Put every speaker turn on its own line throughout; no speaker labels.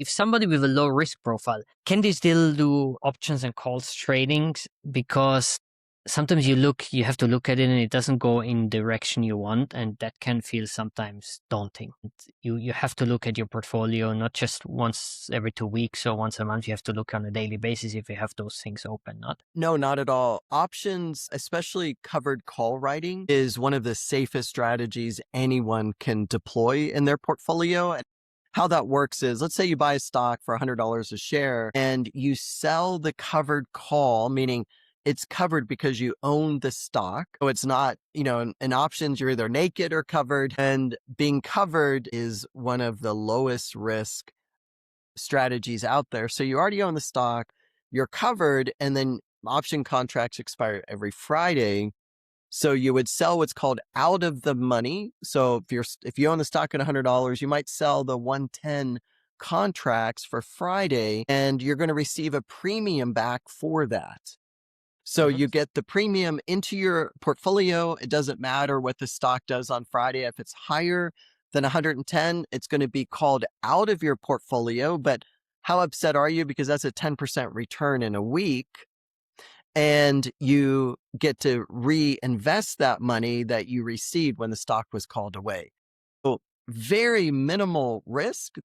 if somebody with a low risk profile, can they still do options and calls tradings? Because sometimes you have to look at it and it doesn't go in direction you want, and that can feel sometimes daunting. You have to look at your portfolio not just once every 2 weeks or once a month. You have to look on a daily basis if you have those things open.
No, not at all. Options, especially covered call writing, is one of the safest strategies anyone can deploy in their portfolio. And how that works is, let's say you buy a stock for $100 a share and you sell the covered call, meaning it's covered because you own the stock. So it's not, in options, you're either naked or covered. And being covered is one of the lowest risk strategies out there. So you already own the stock, you're covered, and then option contracts expire every Friday. So you would sell what's called out of the money. So if you own the stock at $100, you might sell the 110 contracts for Friday, and you're going to receive a premium back for that. So you get the premium into your portfolio. It doesn't matter what the stock does on Friday. If it's higher than 110, it's going to be called out of your portfolio. But how upset are you? Because that's a 10% return in a week. And you get to reinvest that money that you received when the stock was called away. So very minimal risk.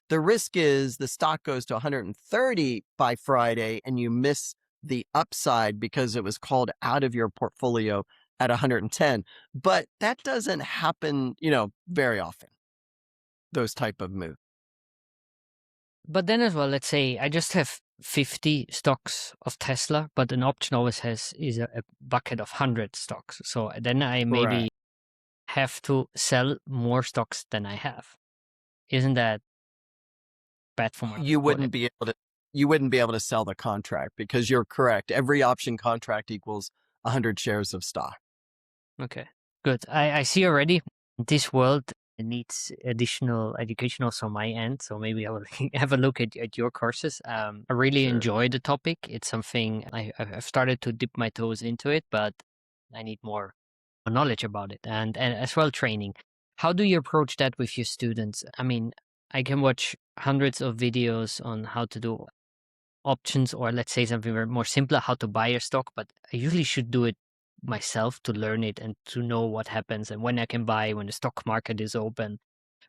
The risk is the stock goes to 130 by Friday and you miss the upside because it was called out of your portfolio at 110. But that doesn't happen, very often, those type of moves.
But then as well, let's say I just have 50 stocks of Tesla, but an option always is a bucket of 100 stocks. So then I maybe have to sell more stocks than I have. Isn't that bad for my
You wouldn't be able to sell the contract because you're correct. Every option contract equals 100 shares of stock.
Okay, good. I see already this world needs additional education also on my end. So maybe I will have a look at your courses. I really enjoy the topic. It's something I've started to dip my toes into it, but I need more knowledge about it and as well training. How do you approach that with your students? I mean, I can watch hundreds of videos on how to do options, or let's say something more simpler, how to buy a stock, but I usually should do it myself to learn it and to know what happens and when I can buy, when the stock market is open,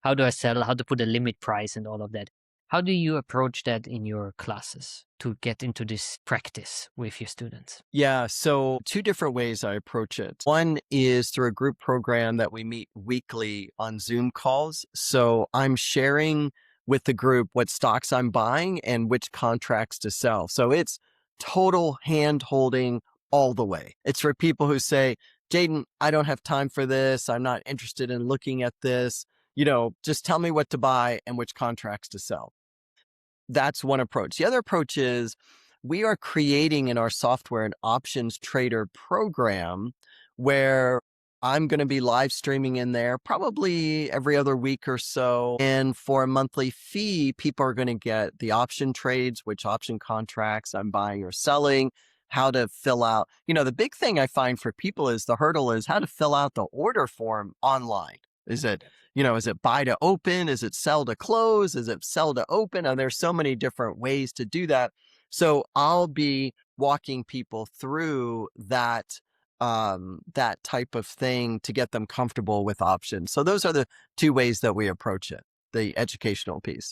how do I sell, how to put a limit price and all of that. How do you approach that in your classes to get into this practice with your students?
Yeah, so two different ways I approach it. One is through a group program that we meet weekly on Zoom calls. So I'm sharing with the group what stocks I'm buying and which contracts to sell. So it's total hand holding all the way. It's for people who say, Jaden, I don't have time for this. I'm not interested in looking at this. Just tell me what to buy and which contracts to sell. That's one approach. The other approach is we are creating in our software an options trader program where I'm going to be live streaming in there probably every other week or so. And for a monthly fee, people are going to get the option trades, which option contracts I'm buying or selling, how to fill out. The big thing I find for people is the hurdle is how to fill out the order form online. Is it buy to open? Is it sell to close? Is it sell to open? And there's so many different ways to do that. So I'll be walking people through that type of thing to get them comfortable with options. So those are the two ways that we approach it, the educational piece.